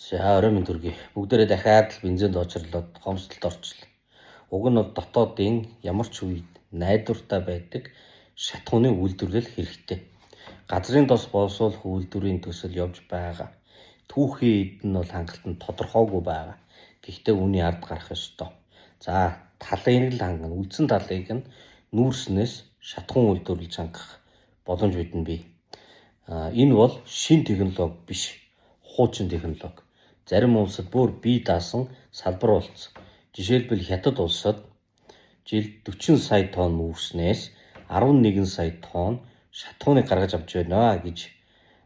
За орой минь дүргий. Бүгдээрээ дахиад л бензинд очрлоод хомсдолд орчлоо. Уг нь бол дотоодын ямар ч үед найдвартай байдаг шатхууны үйлдвэрлэл хэрэгтэй. Газрын тос боловсруулах үйлдвэрийн төсөл явж байгаа. Түүхийн эд нь бол хангалтанд тодорхойгүй байгаа. Гэхдээ үүний ард гарах ёстой. За талыг л хангана. Үлдсэн талыг нь нүүрснээс шатхуун үйлдвэрлэж хангах боломж бидэнд бий. Энэ бол шин технологи биш, хуучин технологи. Зарим улсад бүр бие даасан салбар болсон. Жишээлбэл Хятад улсад жилд 40 сая тонн нүүрснээс 11 сая тонн шатхууныг гаргаж авч байна гэж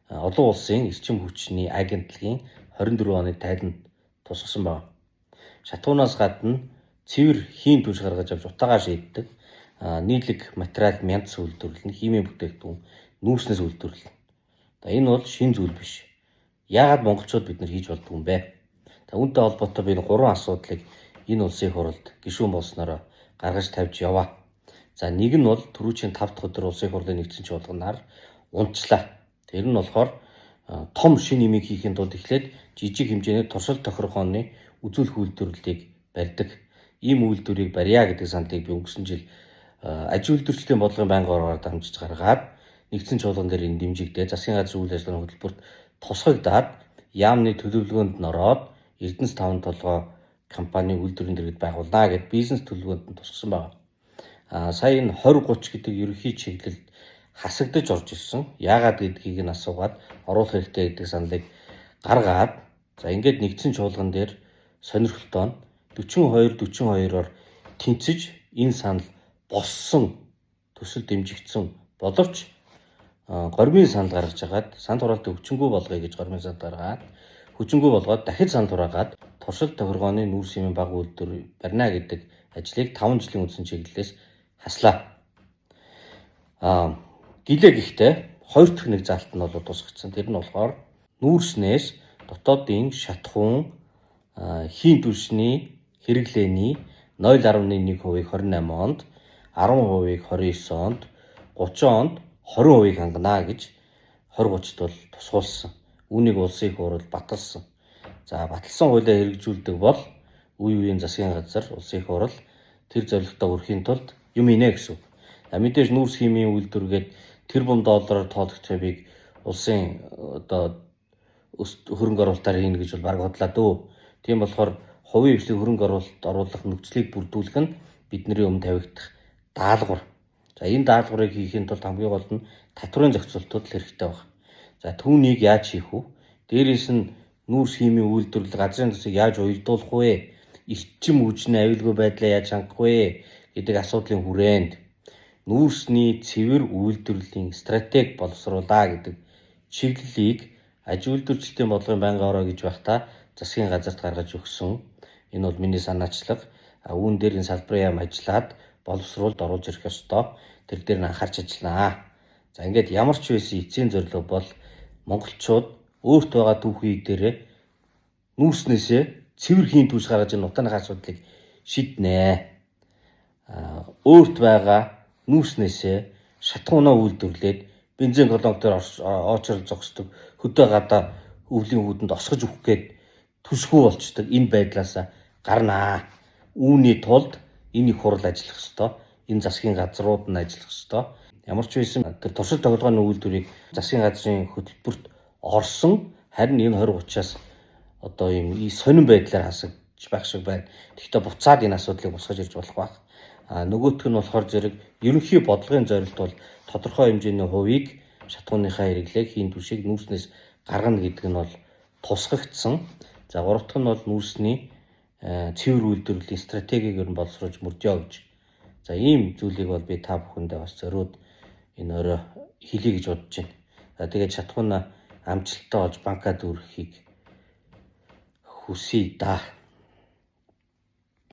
олон улсын эрчим хүчний агентлагийн 24 оны тайланд тусгасан байна. Шатхуунаас гадна цэвэр хийн түлш гаргаж авч утаагаар шийддэг нийлэг материал мянц үйлдвэрлэн химийн бүтээгдэхүүн нүүрснээс үйлдвэрлэн. Энэ бол шин зүйл биш. Яагаад монголчууд бид нар хийж болдгүй юм бэ? Үүнтэй холбоотой би 3 асуудлыг энэ улсын хурлд гишүүн болсноор гаргаж тавьж яваа. За нэг нь бол түрүүчийн 5 дахь өдөр улсын хурлын нэгдсэн чуулганаар унтчлаа. Тэр нь болохоор том шин нэмийг хийхин тулд эхлээд жижиг хэмжээний туршилт тохиргооны үзүүлэх үйлдвэрлэлийг барьдаг. Ийм үйлдвэрийг барья гэдэг саналыг би өнгөрсөн жил аж үйлдвэрчлийн бодлогын байнгын оргоор дамжиж гаргаад нэгдсэн чуулган дээр энэ дэмжигдээ засгийн газрын үйл ажиллагааны хөтөлбөрт тусгагдаад яамны төлөвлөгөөнд нороод Эрдэнэс 5 толгой компани үйлдвэрийн дэргэд байгуулнаа гэд бизнес төлөвлөгөөнд нь тусгасан байна. Сая энэ 2030 гэдэг ерөнхий чиглэлд хасагдаж орж ирсэн. Яагаад гэдгийг нь асуугаад оруулах хэрэгтэй гэдэг саналыг гаргаад за ингээд нэгдсэн чуулган дээр сонирхолтой 42-42-оор тэнцэж энэ санал боссон төсөл дэмжигдсэн боловч гормын санал гаргаж хагаад санал хураалтыг хүчингүй болгоё гэж гормын санал гаргаад хүчингүй болгоод дахид санал хураагаад туршилт тохиргооны нүүрс хэмээн баг үйлдвэр барина гэдэг ажлыг 5 жилийн үндсэн чиглэлээс хаслаа. Гэлээ гэхдээ хоёр дахь нэг заалт нь бол тусгагдсан. Тэр нь болохоор нүүрснээс дотоодын шатхуун хийн түлшний хэрэглээний 0.1%-ийг 28 онд, 10%-ийг 29 онд, 30 онд 20%-ийг хангана гэж 2030-д бол тусгуулсан. Үүнийг улсын их хурл баталсан. За баталсан хуулиа хэрэгжүүлдэг бол үе үеийн засгийн газар, улсын их хурл тэр зорилготоо хүрэхийн тулд юм инэ гэсэн. Мэдээж нүүрс химийн үйлдвэргээд тэрбум доллараар тоологдохыг улсын хөрөнгө оруулалтаар хийнэ гэж бол баг бодлоо дөө. Тийм болохоор хувийн хвшлийн хөрөнгө оруулах нөхцөлийг бүрдүүлэх нь бидний өмнө тавигдах даалгавар. За энэ даалгаврыг хийхин тулд хамгийн гол нь татврын зохицуултууд л хэрэгтэй байна. За түүнийг яаж хийх вэ? Дээрээс нь нүүрс химийн үйлдвэрлэл газрын төсвийг яаж уягдуулах вэ? Эрчим хүчний аюулгүй байдлаа яаж хангах вэ гэдэг асуудлын хүрээнд нүүрсний цэвэр үйлдвэрлэлийн стратеги боловсруулаа гэдэг чиглэлийг аж үйлдвэрчлийн бодлогын байнгын ороо гэж байхдаа засгийн газарт гаргаж өгсөн. Энэ бол миний санаачлаг. Үүн дээр энэ салбарын яам ажиллаад боловсруулалт оруулж ирэх ёстой. Тэр дээр нь анхаарч ажилланаа. За ингээд ямар ч байсан эцсийн зорилго бол монголчууд өөрт байгаа түүхий дээрээ нүүрснээсээ цэвэр хийн түлш гаргаж энэ утааныхаа асуудлыг шийднэ. Өөрт байгаа нүүрснээсээ шатхуунаа үйлдвэрлээд бензин колонкоор очрол зогсдог, хөдөө гадаа өвлийн хүүдэнд осгож өгөх гээд түлшгүй болчдөг энэ байдлаас гарнаа. Үүний тулд энэ их хурл ажиллах ёстой. Энэ засгийн газрууд нь ажиллах ёстой. Ямар ч байсан тэр туршилт тоглооны үйлдвэрийг засгийн газрын хөтөлбөрт орсон харин энэ 2030-аас одоо ийм сонирн байдлаар хасагдж байх шиг байна. Тэгэхдээ буцаад энэ асуудлыг босгож ирж болох байх. Нөгөөх нь болохоор зэрэг ерөнхий бодлогын зорилт бол тодорхой хэмжээний хувийг шатхууныхаа хэрэглээг хийн түлшийг нүүрснээс гаргана гэдэг нь бол тусгагдсан. За гурав дахь нь бол нүүрсний цэвэр үйлдвэрлэлийн стратегийг ер нь боловсруулж мөрдөё гэж. За ийм зүйлийг бол би та бүхэндээ бас зориуд энэ орой хэлье гэж бодож байна. За тэгээд шатхуунаа амжилттай болж банкад өргөхийг хүсье да.